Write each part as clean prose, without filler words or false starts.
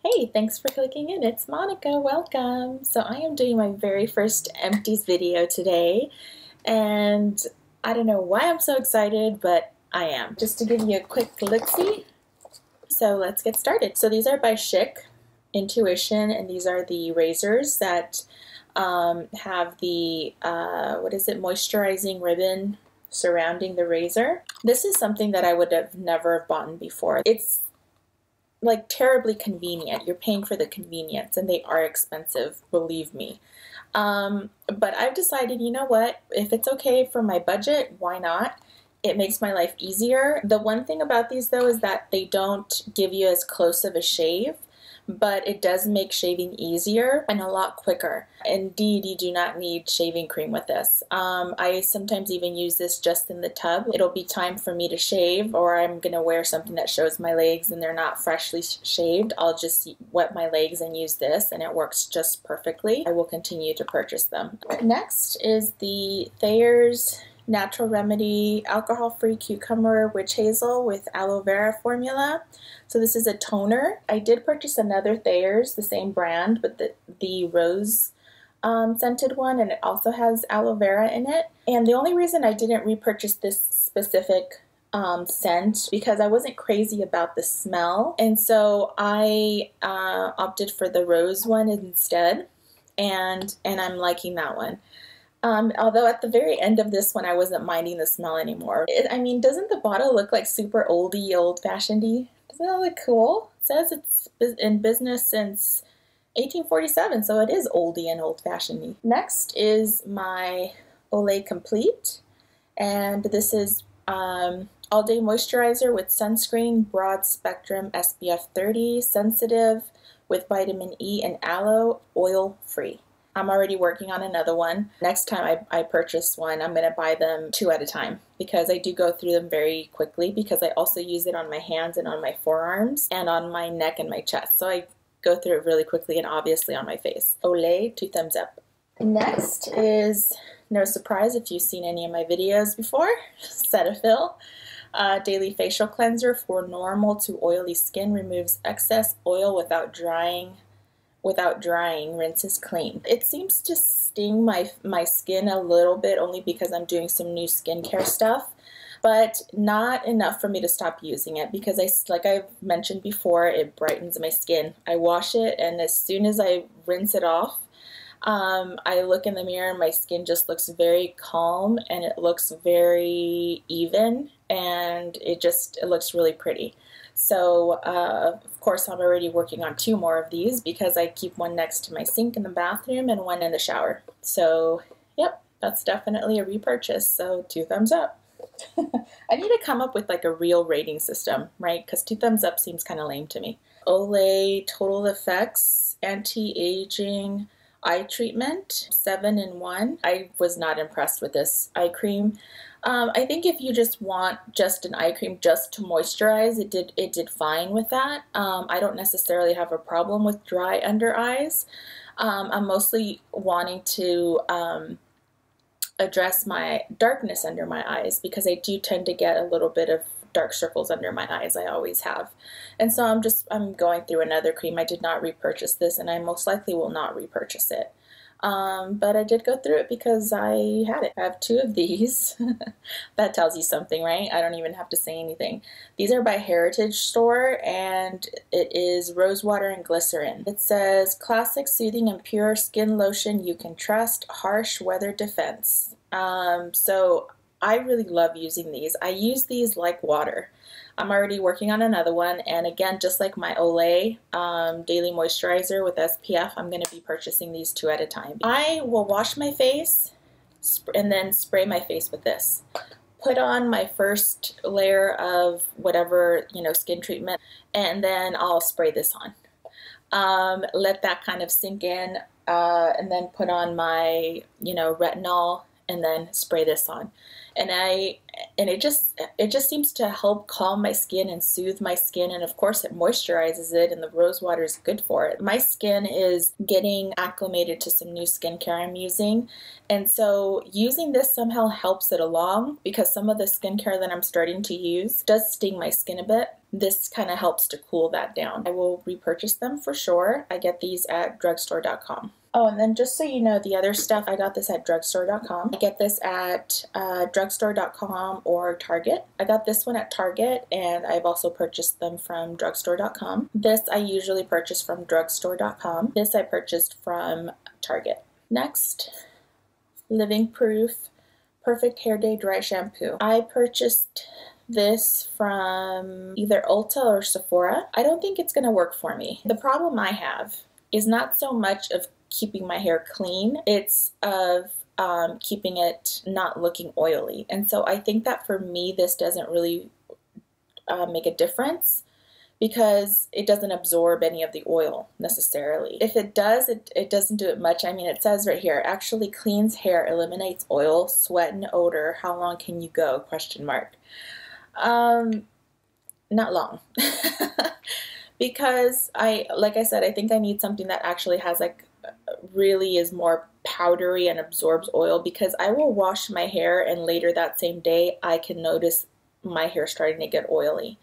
Hey, thanks for clicking in. It's Monica. Welcome. So I am doing my very first Empties video today, and I don't know why I'm so excited, but I am. Just to give you a quick look-see, so let's get started. So these are by Chic Intuition, and these are the razors that have the, moisturizing ribbon surrounding the razor. This is something that I would have never bought before. It's like terribly convenient. You're paying for the convenience, and they are expensive, believe me. But I've decided, you know what, if it's okay for my budget, why not? It makes my life easier. The one thing about these though is that they don't give you as close of a shave, but it does make shaving easier and a lot quicker. Indeed, you do not need shaving cream with this. I sometimes even use this just in the tub. It'll be time for me to shave, or I'm gonna wear something that shows my legs and they're not freshly shaved. I'll just wet my legs and use this, and it works just perfectly. I will continue to purchase them. Next is the Thayer's Natural Remedy Alcohol-Free Cucumber Witch Hazel with Aloe Vera formula. So this is a toner. I did purchase another Thayer's, the same brand, but the rose scented one, and it also has aloe vera in it. And the only reason I didn't repurchase this specific scent because I wasn't crazy about the smell, and so I opted for the rose one instead, and I'm liking that one. Although at the very end of this one, I wasn't minding the smell anymore. I mean, doesn't the bottle look like super oldie, old-fashioned-y? Doesn't that look cool? It says it's in business since 1847, so it is oldie and old-fashioned-y. Next is my Olay Complete, and this is all-day moisturizer with sunscreen, broad spectrum SPF 30, sensitive with vitamin E and aloe, oil-free. I'm already working on another one. Next time I purchase one, I'm going to buy them 2 at a time because I do go through them very quickly, because I also use it on my hands and on my forearms and on my neck and my chest. So I go through it really quickly, and obviously on my face. Olay, 2 thumbs up. Next is, no surprise if you've seen any of my videos before, Cetaphil. Daily facial cleanser for normal to oily skin, removes excess oil without drying, rinses clean. It seems to sting my skin a little bit, only because I'm doing some new skincare stuff, but not enough for me to stop using it, because like I've mentioned before, it brightens my skin. I wash it, and as soon as I rinse it off, I look in the mirror and my skin just looks very calm, and it looks very even, and it looks really pretty. So, of course, I'm already working on 2 more of these, because I keep one next to my sink in the bathroom and one in the shower. So, yep, that's definitely a repurchase, so 2 thumbs up. I need to come up with like a real rating system, right? Because 2 thumbs up seems kind of lame to me. Olay Total Effects Anti-Aging Eye Treatment, 7-in-1. I was not impressed with this eye cream. I think if you just want just an eye cream just to moisturize, it did fine with that. I don't necessarily have a problem with dry under eyes. I'm mostly wanting to address my darkness under my eyes, because I do tend to get a little bit of dark circles under my eyes. I always have. And so I'm going through another cream. I did not repurchase this, and I most likely will not repurchase it. But I did go through it because I had it. I have 2 of these. That tells you something, right? I don't even have to say anything. These are by Heritage Store, and it is rose water and glycerin. It says, classic, soothing, and pure skin lotion you can trust, harsh weather defense. So I really love using these. I use these like water. I'm already working on another one, and again, just like my Olay Daily Moisturizer with SPF, I'm going to be purchasing these 2 at a time. I will wash my face and then spray my face with this. Put on my first layer of whatever, skin treatment, and then I'll spray this on. Let that kind of sink in, and then put on my, retinol, and then spray this on. And it just seems to help calm my skin and soothe my skin, and of course it moisturizes it, and the rose water is good for it. My skin is getting acclimated to some new skincare I'm using, and so using this somehow helps it along, because some of the skincare that I'm starting to use does sting my skin a bit. this kind of helps to cool that down. I will repurchase them for sure. I get these at drugstore.com. Oh, and then just so you know, the other stuff, I got this at drugstore.com. I get this at drugstore.com or Target. I got this one at Target, and I've also purchased them from drugstore.com. This I usually purchase from drugstore.com. This I purchased from Target. Next, Living Proof Perfect Hair Day Dry Shampoo. I purchased this from either Ulta or Sephora. I don't think it's going to work for me. The problem I have is not so much of keeping my hair clean, it's of keeping it not looking oily. And so I think that for me this doesn't really make a difference, because it doesn't absorb any of the oil necessarily. If it does, it doesn't do it much. I mean, it says right here, actually cleans hair, eliminates oil, sweat, and odor. How long can you go? Question mark. Not long. Because like I said, I think I need something that actually has like really is more powdery and absorbs oil, because I will wash my hair and later that same day I can notice my hair starting to get oily.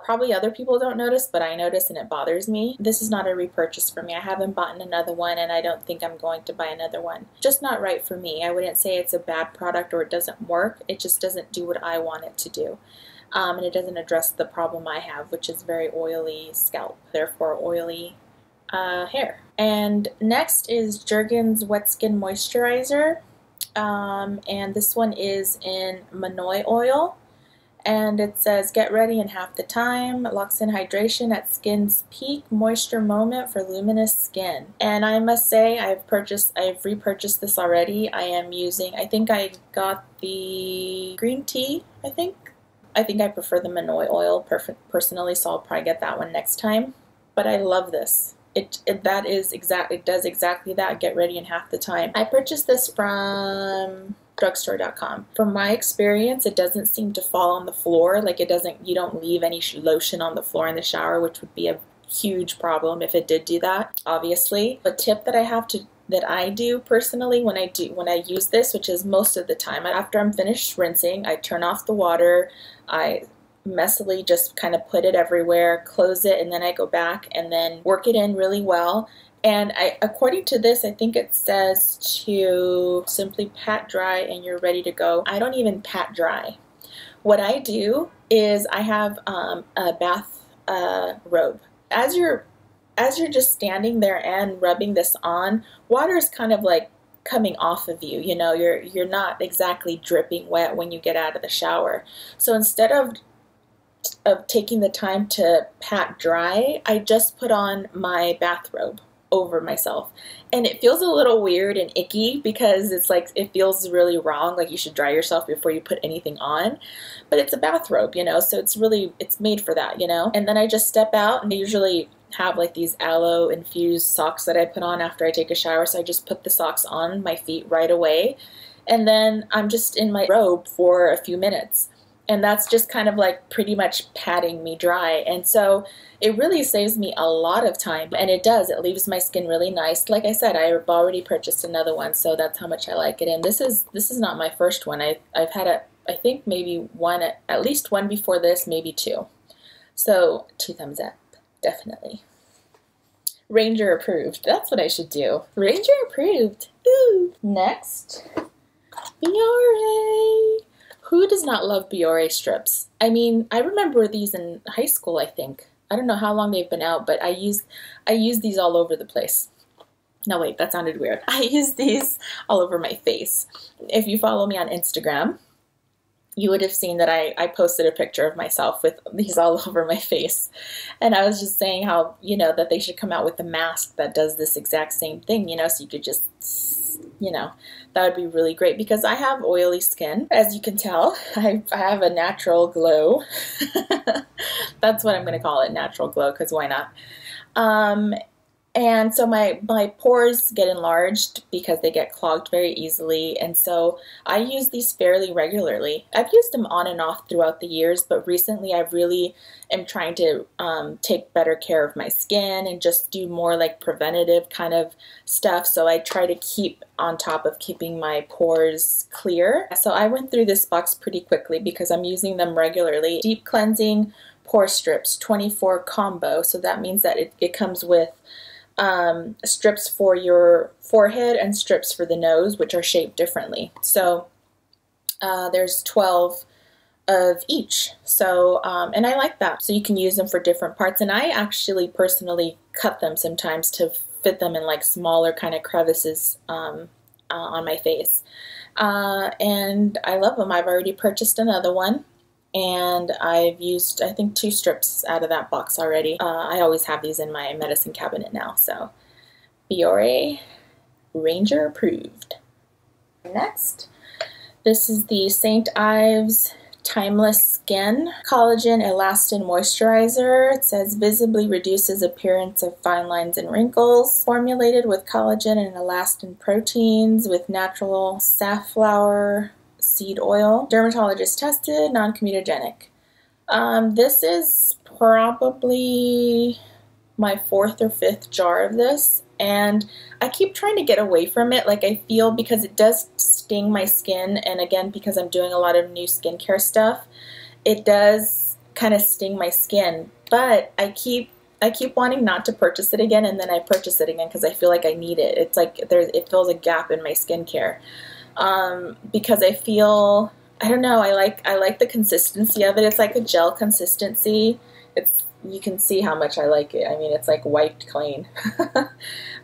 Probably other people don't notice, but I notice and it bothers me. This is not a repurchase for me. I haven't bought another one, and I don't think I'm going to buy another one. Just not right for me. I wouldn't say it's a bad product or it doesn't work. It just doesn't do what I want it to do. And it doesn't address the problem I have, which is very oily scalp, therefore oily hair. And next is Jergens Wet Skin Moisturizer. And this one is in Manoi oil. And it says, get ready in half the time, locks in hydration at skin's peak moisture moment for luminous skin. And I must say, I've repurchased this already. I am using, I think I got the green tea, I think I prefer the Manoi oil personally, so I'll probably get that one next time. But I love this. It does exactly that, get ready in half the time. I purchased this from drugstore.com. From my experience, it doesn't seem to fall on the floor. Like you don't leave any lotion on the floor in the shower, which would be a huge problem if it did do that, obviously. A tip that I do personally when I use this, which is most of the time, after I'm finished rinsing, I turn off the water, I messily just kind of put it everywhere, close it, and then I go back and then work it in really well. And according to this, I think it says to simply pat dry and you're ready to go. I don't even pat dry. What I do is I have a bath robe. As you're just standing there and rubbing this on, water is kind of like coming off of you. You know, you're not exactly dripping wet when you get out of the shower. So instead of taking the time to pat dry, I just put on my bathrobe over myself, and it feels a little weird and icky because it's like it feels really wrong, like you should dry yourself before you put anything on, but it's a bathrobe, you know, so it's made for that, you know. And then I just step out, and I usually have like these aloe infused socks that I put on after I take a shower, so I just put the socks on my feet right away, and then I'm just in my robe for a few minutes. And that's just kind of like pretty much patting me dry. And so it really saves me a lot of time. And it does. It leaves my skin really nice. Like I said, I've already purchased another one, so that's how much I like it. And this is not my first one. I've had I think maybe at least one before this, maybe two. So 2 thumbs up, definitely. Ranger approved. That's what I should do. Ranger approved. Ooh. Next, Biore. Who does not love Biore Strips? I mean, I remember these in high school, I think. I don't know how long they've been out, but I use these all over the place. No, wait, that sounded weird. I use these all over my face. If you follow me on Instagram, you would have seen that I posted a picture of myself with these all over my face. And I was just saying how, you know, that they should come out with a mask that does this exact same thing, you know, so you could just, you know, that would be really great, because I have oily skin, as you can tell. I have a natural glow. That's what I'm going to call it, natural glow, because why not? And so my pores get enlarged because they get clogged very easily, and so I use these fairly regularly. I've used them on and off throughout the years, but recently I really am trying to take better care of my skin and just do more like preventative kind of stuff, so I try to keep on top of keeping my pores clear. So I went through this box pretty quickly because I'm using them regularly. Deep cleansing, Pore Strips 24 combo. So that means that it comes with strips for your forehead and strips for the nose, which are shaped differently. So there's 12 of each. So, and I like that. So you can use them for different parts. And I actually personally cut them sometimes to fit them in like smaller kind of crevices on my face. And I love them. I've already purchased another one. And I've used, I think, 2 strips out of that box already. I always have these in my medicine cabinet now. So, Biore Ranger approved. Next, this is the St. Ives Timeless Skin Collagen Elastin Moisturizer. It says visibly reduces appearance of fine lines and wrinkles. Formulated with collagen and elastin proteins with natural safflower seed oil. Dermatologist tested, non-comedogenic. This is probably my 4th or 5th jar of this, and I keep trying to get away from it. Like, I feel, because it does sting my skin, and again, because I'm doing a lot of new skincare stuff, it does kind of sting my skin. But I keep wanting not to purchase it again, and then I purchase it again because I feel like I need it. It's like it fills a gap in my skincare. Because I feel, I don't know, I like the consistency of it. It's like a gel consistency. You can see how much I like it. I mean, it's like wiped clean.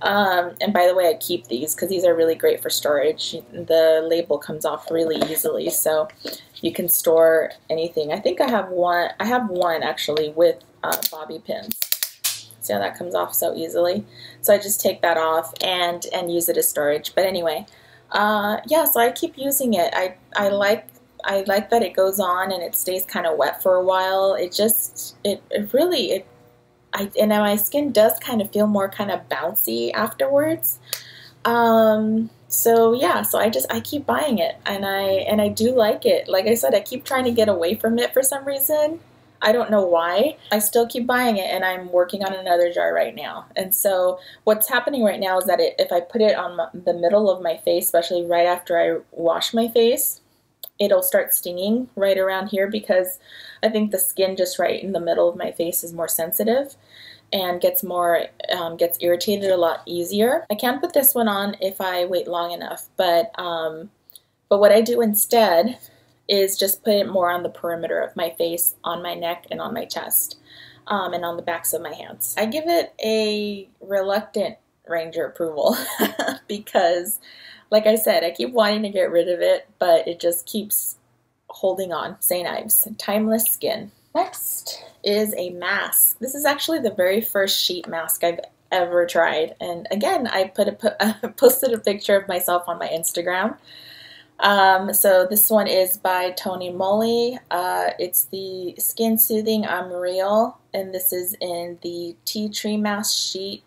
And by the way, I keep these because these are really great for storage. The label comes off really easily, so you can store anything. I think I have one actually with bobby pins. See how that comes off so easily? So I just take that off and use it as storage. But anyway, yeah, so I keep using it. I like that it goes on and it stays kind of wet for a while. And my skin does kind of feel more kind of bouncy afterwards. So yeah, so I keep buying it, and I do like it. Like I said, I keep trying to get away from it for some reason. I don't know why. I still keep buying it, and I'm working on another jar right now. And so what's happening right now is that if I put it on the middle of my face, especially right after I wash my face, it'll start stinging right around here, because I think the skin just right in the middle of my face is more sensitive and gets irritated a lot easier. I can put this one on if I wait long enough, but what I do instead is just put it more on the perimeter of my face, on my neck, and on my chest, and on the backs of my hands. I give it a reluctant Ranger approval because, like I said, I keep wanting to get rid of it, but it just keeps holding on. St. Ives Timeless Skin. Next is a mask. This is actually the very first sheet mask I've ever tried, and again, I posted a picture of myself on my Instagram. So this one is by Tony Moly. It's the Skin Soothing I'm Real, and this is in the Tea Tree Mask Sheet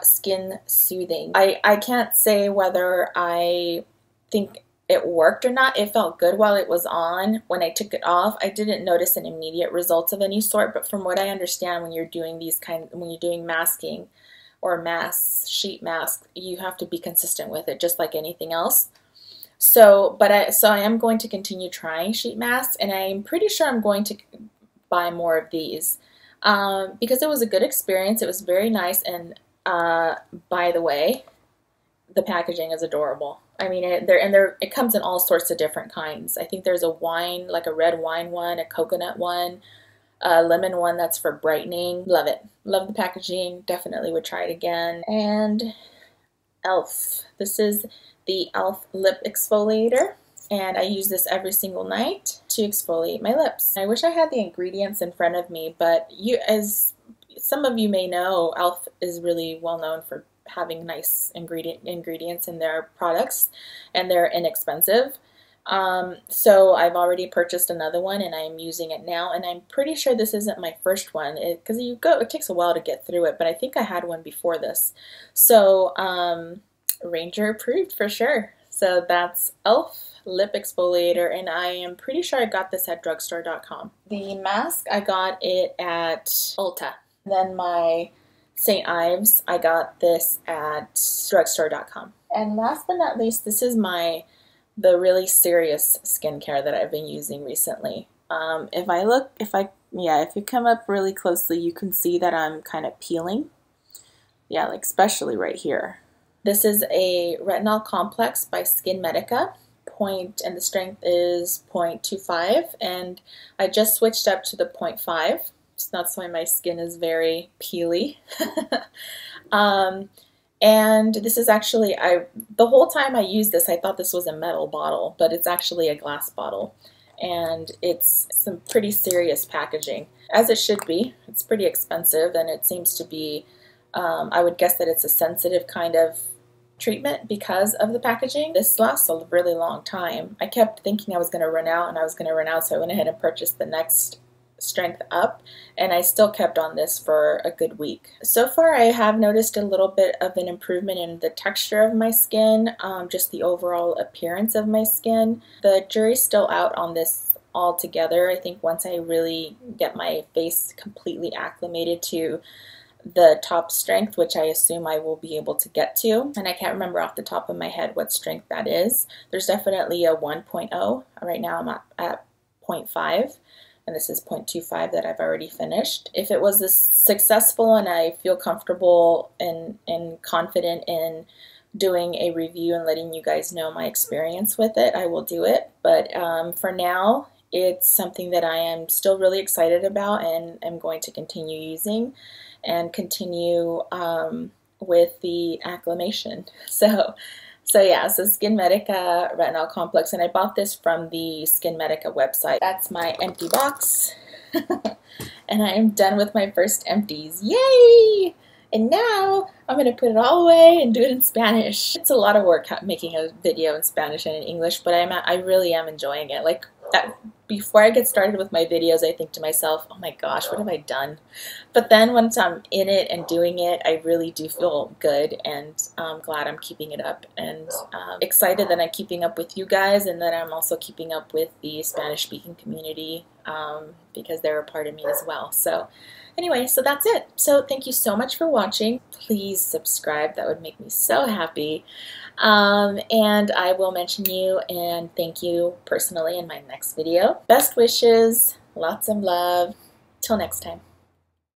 Skin Soothing. I can't say whether I think it worked or not. It felt good while it was on. When I took it off, I didn't notice an immediate results of any sort, but from what I understand, when you're doing when you're doing masking or sheet mask, you have to be consistent with it, just like anything else. So I am going to continue trying sheet masks, and I'm pretty sure I'm going to buy more of these because it was a good experience. It was very nice, and by the way, the packaging is adorable. I mean, it comes in all sorts of different kinds. I think there's a wine, like a red wine one, a coconut one, a lemon one that's for brightening. Love it. Love the packaging. Definitely would try it again. And e.l.f. This is the e.l.f. lip exfoliator, and I use this every single night to exfoliate my lips. I wish I had the ingredients in front of me, but as some of you may know, e.l.f. is really well known for having nice ingredients in their products, and they're inexpensive. So I've already purchased another one, and I'm using it now, and I'm pretty sure this isn't my first one, because it takes a while to get through it, but I think I had one before this. So Ranger approved for sure. So that's e.l.f. lip exfoliator, and I am pretty sure I got this at drugstore.com. The mask, I got it at Ulta. Then my St. Ives, I got this at drugstore.com. And last but not least, this is the really serious skincare that I've been using recently. If I yeah, if you come up really closely, you can see that I'm kind of peeling. Yeah, like especially right here. This is a retinol complex by Skin Medica. And the strength is 0.25, and I just switched up to the 0.5. So that's why my skin is very peely. And this is actually, the whole time I used this, I thought this was a metal bottle, but it's actually a glass bottle. And it's some pretty serious packaging, as it should be. It's pretty expensive, and it seems to be, I would guess that it's a sensitive kind of treatment because of the packaging. This lasts a really long time. I kept thinking I was going to run out, and I was going to run out, so I went ahead and purchased the next strength up, and I still kept on this for a good week. So far I have noticed a little bit of an improvement in the texture of my skin, just the overall appearance of my skin. The jury's still out on this altogether. I think once I really get my face completely acclimated to the top strength, which I assume I will be able to get to, and I can't remember off the top of my head what strength that is. There's definitely a 1.0. Right now I'm at 0.5, and this is 0.25 that I've already finished. If it was successful and I feel comfortable and confident in doing a review and letting you guys know my experience with it, I will do it. But for now, it's something that I am still really excited about and am going to continue using and continue with the acclimation. So yeah, so Skin Medica Retinol Complex, and I bought this from the Skin Medica website. That's my empty box, and I am done with my first empties. Yay! And now I'm going to put it all away and do it in Spanish. It's a lot of work making a video in Spanish and in English, but I really am enjoying it. Like, before I get started with my videos, I think to myself, oh my gosh, what have I done? But then once I'm in it and doing it, I really do feel good, and I'm glad I'm keeping it up, and excited that I'm keeping up with you guys, and that I'm also keeping up with the Spanish-speaking community, because they're a part of me as well. So anyway, so that's it. So thank you so much for watching. Please subscribe. That would make me so happy. And I will mention you and thank you personally in my next video. Best wishes, lots of love. Till next time.